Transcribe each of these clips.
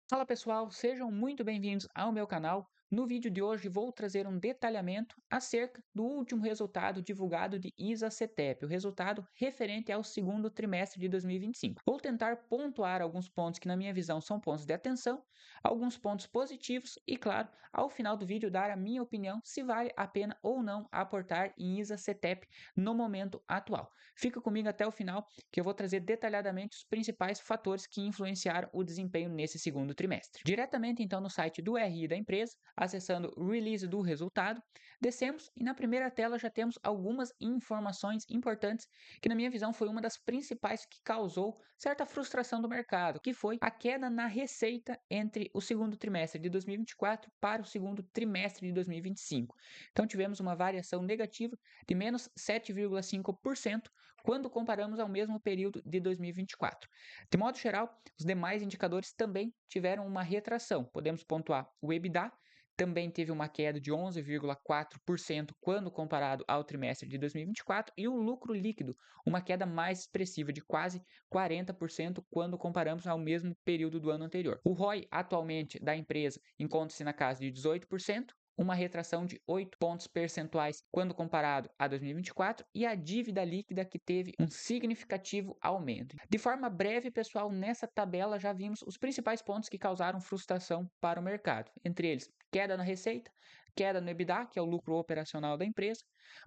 Fala pessoal, sejam muito bem-vindos ao meu canal. No vídeo de hoje vou trazer um detalhamento acerca do último resultado divulgado de ISA-CTEP, o resultado referente ao segundo trimestre de 2025. Vou tentar pontuar alguns pontos que na minha visão são pontos de atenção, alguns pontos positivos e, claro, ao final do vídeo dar a minha opinião se vale a pena ou não aportar em ISA-CTEP no momento atual. Fica comigo até o final que eu vou trazer detalhadamente os principais fatores que influenciaram o desempenho nesse segundo trimestre. Diretamente então no site do RI da empresa, acessando o release do resultado, descemos e na primeira tela já temos algumas informações importantes que na minha visão foi uma das principais que causou certa frustração do mercado, que foi a queda na receita entre o segundo trimestre de 2024 para o segundo trimestre de 2025. Então tivemos uma variação negativa de menos 7,5% quando comparamos ao mesmo período de 2024. De modo geral, os demais indicadores também tiveram uma retração. Podemos pontuar o EBITDA, também teve uma queda de 11,4% quando comparado ao trimestre de 2024 e o lucro líquido, uma queda mais expressiva de quase 40% quando comparamos ao mesmo período do ano anterior. O ROI atualmente da empresa encontra-se na casa de 18%, uma retração de 8 pontos percentuais quando comparado a 2024 e a dívida líquida que teve um significativo aumento. De forma breve, pessoal, nessa tabela já vimos os principais pontos que causaram frustração para o mercado, entre eles queda na receita, queda no EBITDA, que é o lucro operacional da empresa,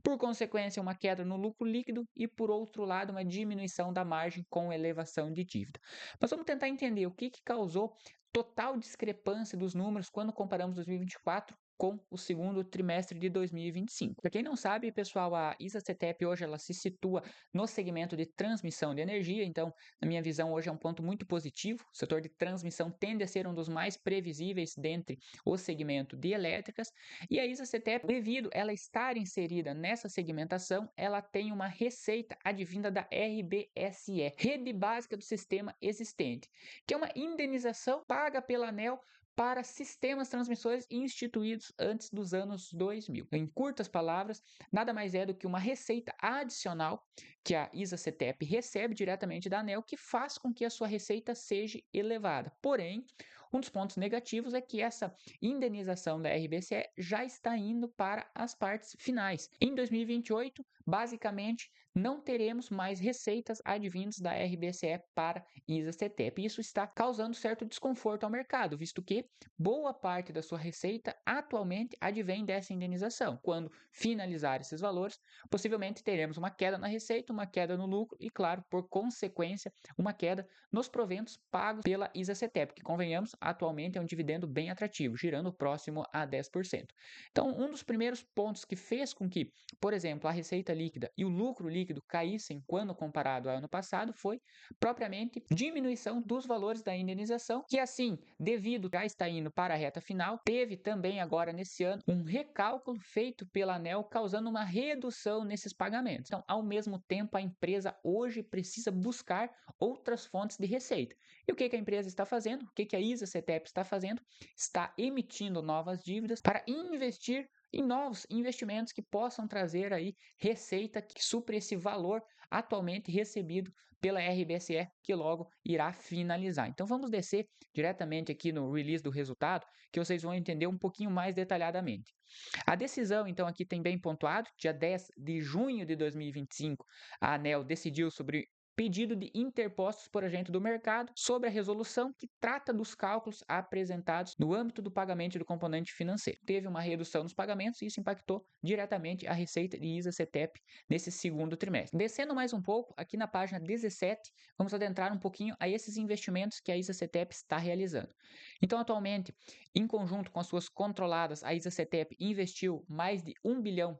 por consequência uma queda no lucro líquido e por outro lado uma diminuição da margem com elevação de dívida. Mas vamos tentar entender o que causou total discrepância dos números quando comparamos 2024 com o segundo trimestre de 2025. Para quem não sabe, pessoal, a ISA-CTEP hoje ela se situa no segmento de transmissão de energia, então, na minha visão, hoje é um ponto muito positivo. O setor de transmissão tende a ser um dos mais previsíveis dentre o segmento de elétricas, e a ISA-CTEP, devido ela estar inserida nessa segmentação, ela tem uma receita advinda da RBSE, Rede Básica do Sistema Existente, que é uma indenização paga pela ANEEL para sistemas transmissores instituídos antes dos anos 2000. Em curtas palavras, nada mais é do que uma receita adicional que a ISA-CTEP recebe diretamente da ANEEL, que faz com que a sua receita seja elevada. Porém, um dos pontos negativos é que essa indenização da RBSE já está indo para as partes finais. Em 2028, basicamente, não teremos mais receitas advindas da RBSE para ISA-CTEP. Isso está causando certo desconforto ao mercado, visto que boa parte da sua receita atualmente advém dessa indenização. Quando finalizar esses valores, possivelmente teremos uma queda na receita, uma queda no lucro e, claro, por consequência, uma queda nos proventos pagos pela ISA-CTEP, que, convenhamos, atualmente é um dividendo bem atrativo, girando próximo a 10%. Então, um dos primeiros pontos que fez com que, por exemplo, a receita líquida e o lucro líquido caíssem quando comparado ao ano passado foi propriamente diminuição dos valores da indenização, que assim, devido já estar indo para a reta final, teve também agora nesse ano um recálculo feito pela ANEEL causando uma redução nesses pagamentos. Então, ao mesmo tempo, a empresa hoje precisa buscar outras fontes de receita. E o que a empresa está fazendo? O que a ISA-CTEP está fazendo? Está emitindo novas dívidas para investir em novos investimentos que possam trazer aí receita que supre esse valor atualmente recebido pela RBSE, que logo irá finalizar. Então vamos descer diretamente aqui no release do resultado, que vocês vão entender um pouquinho mais detalhadamente. A decisão, então, aqui tem bem pontuado, dia 10 de junho de 2025, a ANEEL decidiu sobre pedido de interpostos por agente do mercado sobre a resolução que trata dos cálculos apresentados no âmbito do pagamento do componente financeiro. Teve uma redução nos pagamentos e isso impactou diretamente a receita de ISA-CTEP nesse segundo trimestre. Descendo mais um pouco, aqui na página 17, vamos adentrar um pouquinho a esses investimentos que a ISA-CTEP está realizando. Então, atualmente, em conjunto com as suas controladas, a ISA-CTEP investiu mais de R$ 1 bilhão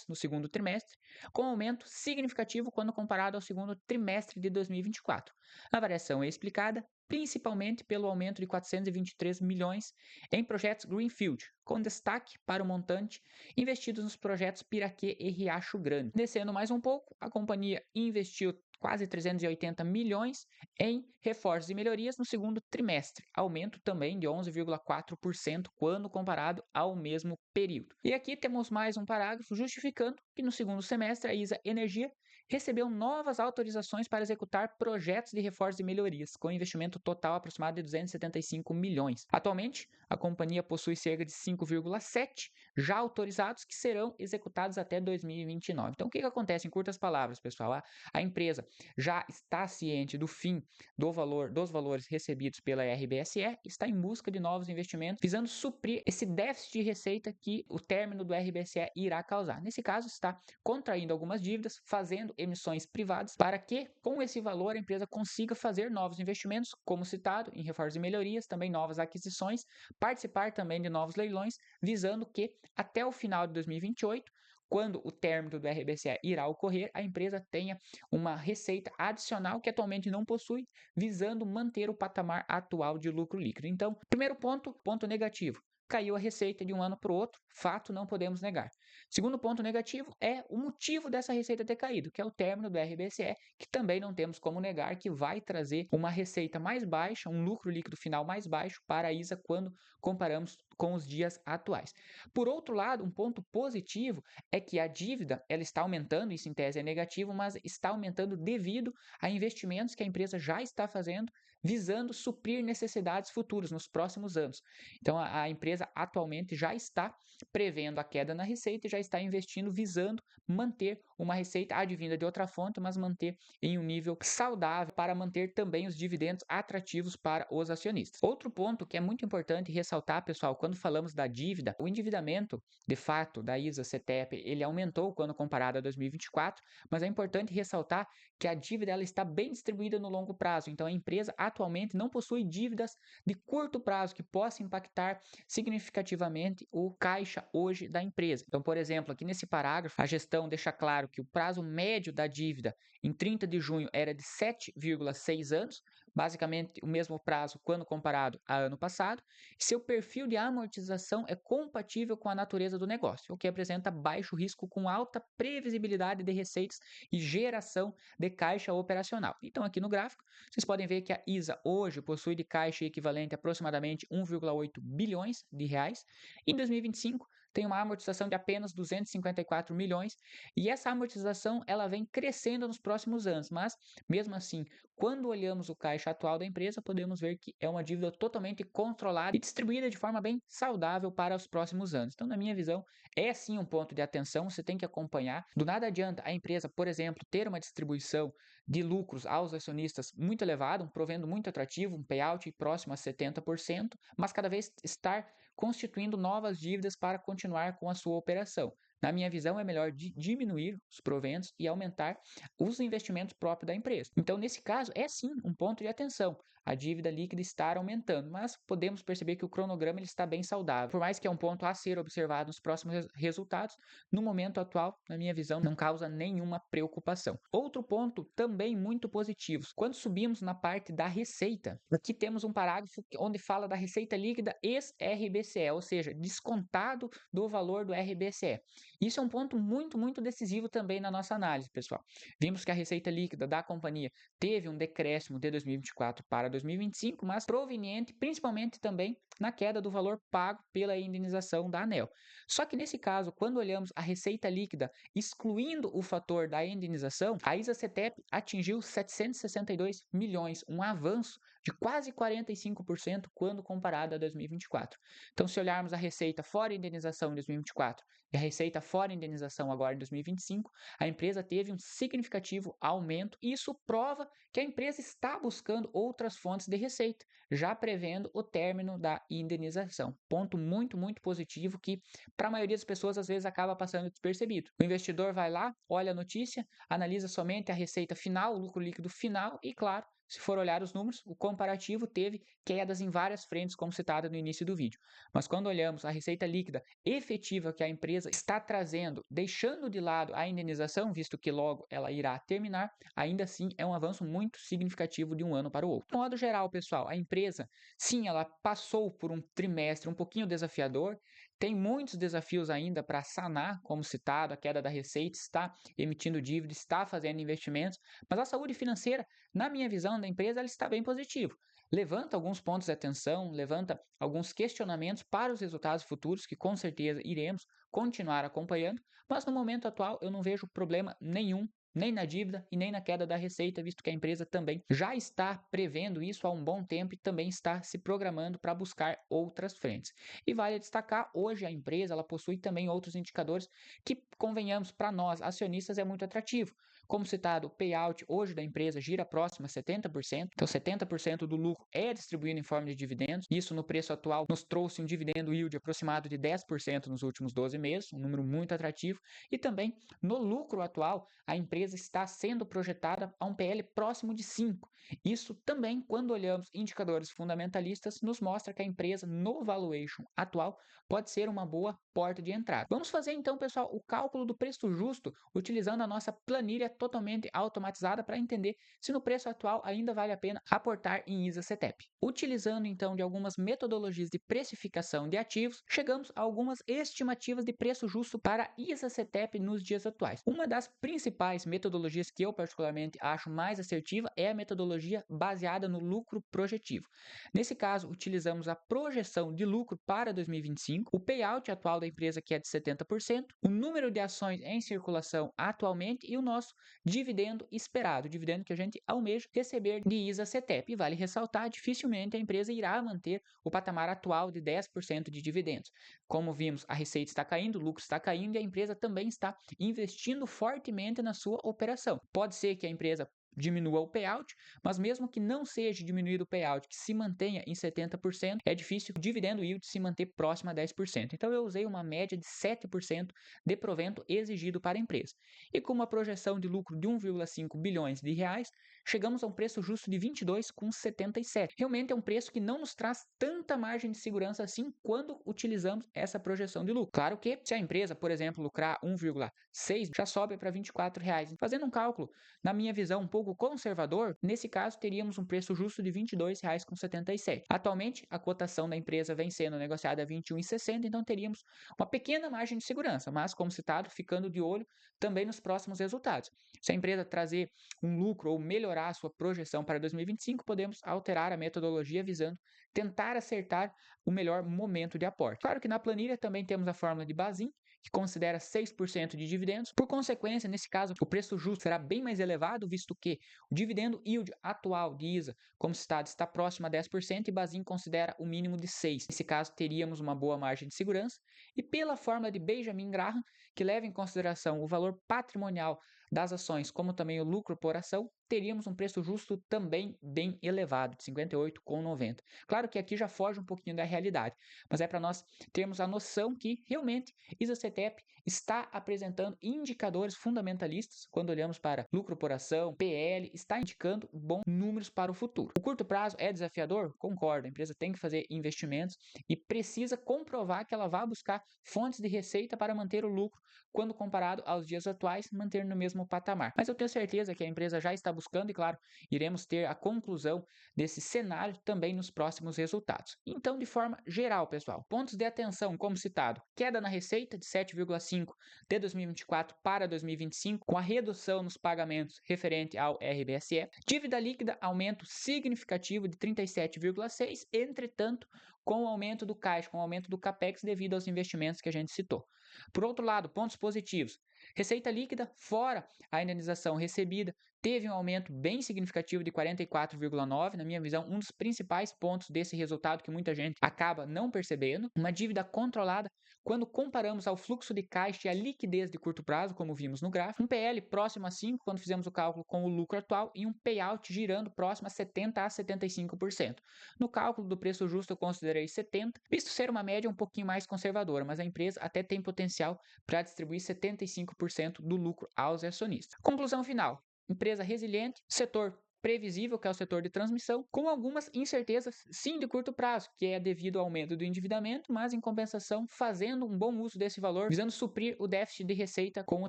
no segundo trimestre, com aumento significativo quando comparado ao segundo trimestre de 2024. A variação é explicada principalmente pelo aumento de 423 milhões em projetos Greenfield, com destaque para o montante investidos nos projetos Piraquê e Riacho Grande. Descendo mais um pouco, a companhia investiu quase 380 milhões em reforços e melhorias no segundo trimestre, aumento também de 11,4% quando comparado ao mesmo período. E aqui temos mais um parágrafo justificando que no segundo semestre a ISA Energia recebeu novas autorizações para executar projetos de reforços e melhorias, com investimento total aproximado de 275 milhões. Atualmente, a companhia possui cerca de 5,7 já autorizados que serão executados até 2029. Então, o que acontece em curtas palavras, pessoal? A empresa já está ciente do fim dos valores recebidos pela RBSE, está em busca de novos investimentos, visando suprir esse déficit de receita que o término do RBSE irá causar. Nesse caso, está contraindo algumas dívidas, fazendo emissões privadas, para que, com esse valor, a empresa consiga fazer novos investimentos, como citado, em reforços e melhorias, também novas aquisições, participar também de novos leilões, visando que, até o final de 2028, quando o término do RBSE irá ocorrer, a empresa tenha uma receita adicional que atualmente não possui, visando manter o patamar atual de lucro líquido. Então, primeiro ponto negativo. Caiu a receita de um ano para o outro, fato, não podemos negar. Segundo ponto negativo é o motivo dessa receita ter caído, que é o término do RBSE, que também não temos como negar que vai trazer uma receita mais baixa, um lucro líquido final mais baixo para a ISA quando comparamos com os dias atuais. Por outro lado, um ponto positivo é que a dívida ela está aumentando, isso em tese é negativo, mas está aumentando devido a investimentos que a empresa já está fazendo, visando suprir necessidades futuras nos próximos anos. Então, a empresa atualmente já está prevendo a queda na receita e já está investindo visando manter uma receita advinda de outra fonte, mas manter em um nível saudável para manter também os dividendos atrativos para os acionistas. Outro ponto que é muito importante ressaltar, pessoal, quando falamos da dívida, o endividamento, de fato, da ISA-CTEP, ele aumentou quando comparado a 2024, mas é importante ressaltar que a dívida ela está bem distribuída no longo prazo, então a empresa atualmente não possui dívidas de curto prazo que possa impactar significativamente o caixa hoje da empresa. Então, por exemplo, aqui nesse parágrafo, a gestão deixa claro que o prazo médio da dívida em 30 de junho era de 7,6 anos, basicamente o mesmo prazo quando comparado a ano passado. Seu perfil de amortização é compatível com a natureza do negócio, o que apresenta baixo risco com alta previsibilidade de receitas e geração de caixa operacional. Então, aqui no gráfico, vocês podem ver que a ISA hoje possui de caixa equivalente a aproximadamente 1,8 bilhões de reais. Em 2025, tem uma amortização de apenas 254 milhões e essa amortização ela vem crescendo nos próximos anos, mas mesmo assim, quando olhamos o caixa atual da empresa, podemos ver que é uma dívida totalmente controlada e distribuída de forma bem saudável para os próximos anos. Então, na minha visão, é sim um ponto de atenção, você tem que acompanhar. Do nada adianta a empresa, por exemplo, ter uma distribuição de lucros aos acionistas muito elevado, um provendo muito atrativo, um payout próximo a 70%, mas cada vez estar constituindo novas dívidas para continuar com a sua operação. Na minha visão, é melhor diminuir os proventos e aumentar os investimentos próprios da empresa. Então, nesse caso, é sim um ponto de atenção. A dívida líquida está aumentando, mas podemos perceber que o cronograma ele está bem saudável. Por mais que é um ponto a ser observado nos próximos resultados, no momento atual, na minha visão, não causa nenhuma preocupação. Outro ponto também muito positivo. Quando subimos na parte da receita, aqui temos um parágrafo onde fala da receita líquida ex-RBCE, ou seja, descontado do valor do RBCE. Isso é um ponto muito decisivo também na nossa análise, pessoal. Vimos que a receita líquida da companhia teve um decréscimo de 2024 para 2025, mas proveniente principalmente também na queda do valor pago pela indenização da ANEEL. Só que nesse caso, quando olhamos a receita líquida excluindo o fator da indenização, a ISA-CTEP atingiu 762 milhões, um avanço de quase 45% quando comparado a 2024. Então, se olharmos a receita fora indenização em 2024 e a receita fora indenização agora em 2025, a empresa teve um significativo aumento e isso prova que a empresa está buscando outras fontes de receita, já prevendo o término da indenização. Ponto muito positivo que para a maioria das pessoas às vezes acaba passando despercebido. O investidor vai lá, olha a notícia, analisa somente a receita final, o lucro líquido final e, claro, se for olhar os números, o comparativo teve quedas em várias frentes, como citado no início do vídeo. Mas quando olhamos a receita líquida efetiva que a empresa está trazendo, deixando de lado a indenização, visto que logo ela irá terminar, ainda assim é um avanço muito significativo de um ano para o outro. De modo geral, pessoal, a empresa, sim, ela passou por um trimestre um pouquinho desafiador, tem muitos desafios ainda para sanar, como citado, a queda da receita, está emitindo dívida, está fazendo investimentos, mas a saúde financeira, na minha visão da empresa, ela está bem positiva. Levanta alguns pontos de atenção, levanta alguns questionamentos para os resultados futuros, que com certeza iremos continuar acompanhando, mas no momento atual eu não vejo problema nenhum nem na dívida e nem na queda da receita, visto que a empresa também já está prevendo isso há um bom tempo e também está se programando para buscar outras frentes. E vale destacar, hoje a empresa ela possui também outros indicadores que, convenhamos, para nós acionistas é muito atrativo. Como citado, o payout hoje da empresa gira próximo a 70%, então 70% do lucro é distribuído em forma de dividendos. Isso no preço atual nos trouxe um dividendo yield aproximado de 10% nos últimos 12 meses, um número muito atrativo. E também no lucro atual, a empresa está sendo projetada a um PL próximo de 5. Isso também, quando olhamos indicadores fundamentalistas, nos mostra que a empresa no valuation atual pode ser uma boa porta de entrada. Vamos fazer então, pessoal, o cálculo do preço justo utilizando a nossa planilha totalmente automatizada para entender se no preço atual ainda vale a pena aportar em ISA-CETEP. Utilizando então de algumas metodologias de precificação de ativos, chegamos a algumas estimativas de preço justo para ISA-CETEP nos dias atuais. Uma das principais metodologias que eu particularmente acho mais assertiva é a metodologia baseada no lucro projetivo. Nesse caso, utilizamos a projeção de lucro para 2025, o payout atual da empresa que é de 70%, o número de ações em circulação atualmente e o nosso dividendo esperado, o dividendo que a gente almeja receber de ISA-CETEP. E vale ressaltar, dificilmente a empresa irá manter o patamar atual de 10% de dividendos. Como vimos, a receita está caindo, o lucro está caindo e a empresa também está investindo fortemente na sua operação. Pode ser que a empresa diminua o payout, mas mesmo que não seja diminuído o payout, que se mantenha em 70%, é difícil o dividendo yield se manter próximo a 10%. Então eu usei uma média de 7% de provento exigido para a empresa. E com uma projeção de lucro de 1,5 bilhões de reais, chegamos a um preço justo de 22,77. Realmente é um preço que não nos traz tanta margem de segurança assim quando utilizamos essa projeção de lucro. Claro que se a empresa, por exemplo, lucrar 1,6, já sobe para R$ 24. Fazendo um cálculo, na minha visão, um pouco conservador, nesse caso teríamos um preço justo de R$ 22,77. Atualmente, a cotação da empresa vem sendo negociada a R$ 21,60, então teríamos uma pequena margem de segurança, mas, como citado, ficando de olho também nos próximos resultados. Se a empresa trazer um lucro ou melhorar a sua projeção para 2025, podemos alterar a metodologia visando tentar acertar o melhor momento de aporte. Claro que na planilha também temos a fórmula de Bazin, que considera 6% de dividendos. Por consequência, nesse caso, o preço justo será bem mais elevado, visto que o dividendo yield atual de ISA, como citado, está próximo a 10% e Bazin considera o mínimo de 6%. Nesse caso, teríamos uma boa margem de segurança. E pela fórmula de Benjamin Graham, que leva em consideração o valor patrimonial das ações, como também o lucro por ação, teríamos um preço justo também bem elevado, de 58,90. Claro que aqui já foge um pouquinho da realidade, mas é para nós termos a noção que realmente ISA-CETEP está apresentando indicadores fundamentalistas quando olhamos para lucro por ação, PL, está indicando bons números para o futuro. O curto prazo é desafiador? Concordo, a empresa tem que fazer investimentos e precisa comprovar que ela vai buscar fontes de receita para manter o lucro quando comparado aos dias atuais, manter no mesmo patamar. Mas eu tenho certeza que a empresa já está buscando e, claro, iremos ter a conclusão desse cenário também nos próximos resultados. Então, de forma geral, pessoal, pontos de atenção, como citado, queda na receita de 7,5% de 2024 para 2025, com a redução nos pagamentos referente ao RBSE, dívida líquida, aumento significativo de 37,6%, entretanto, com o aumento do caixa, com o aumento do CAPEX devido aos investimentos que a gente citou. Por outro lado, pontos positivos. Receita líquida, fora a indenização recebida, teve um aumento bem significativo de 44,9%. Na minha visão, um dos principais pontos desse resultado que muita gente acaba não percebendo. Uma dívida controlada quando comparamos ao fluxo de caixa e a liquidez de curto prazo, como vimos no gráfico. Um PL próximo a 5, quando fizemos o cálculo com o lucro atual, e um payout girando próximo a 70% a 75%. No cálculo do preço justo, eu considerei 70%, visto ser uma média um pouquinho mais conservadora, mas a empresa até tem potencial para distribuir 75% do lucro aos acionistas. Conclusão final. Empresa resiliente, setor previsível, que é o setor de transmissão, com algumas incertezas, sim, de curto prazo, que é devido ao aumento do endividamento, mas em compensação fazendo um bom uso desse valor, visando suprir o déficit de receita com o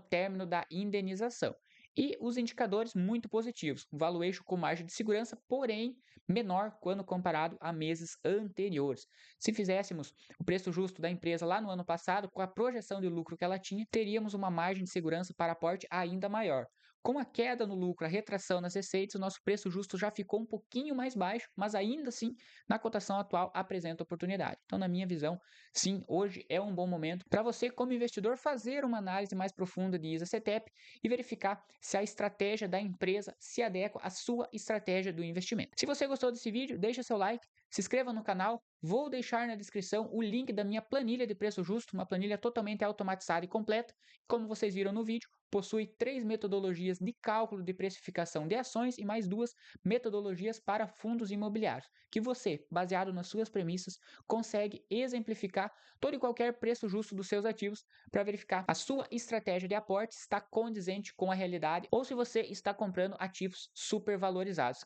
término da indenização. E os indicadores muito positivos, um valuation com margem de segurança, porém menor quando comparado a meses anteriores. Se fizéssemos o preço justo da empresa lá no ano passado, com a projeção de lucro que ela tinha, teríamos uma margem de segurança para aporte ainda maior. Com a queda no lucro, a retração nas receitas, o nosso preço justo já ficou um pouquinho mais baixo, mas ainda assim, na cotação atual, apresenta oportunidade. Então, na minha visão, sim, hoje é um bom momento para você, como investidor, fazer uma análise mais profunda de ISA-CTEP e verificar se a estratégia da empresa se adequa à sua estratégia do investimento. Se você gostou desse vídeo, deixa seu like, se inscreva no canal, vou deixar na descrição o link da minha planilha de preço justo, uma planilha totalmente automatizada e completa. Como vocês viram no vídeo, possui 3 metodologias de cálculo de precificação de ações e mais 2 metodologias para fundos imobiliários, que você, baseado nas suas premissas, consegue exemplificar todo e qualquer preço justo dos seus ativos para verificar a sua estratégia de aporte está condizente com a realidade ou se você está comprando ativos supervalorizados.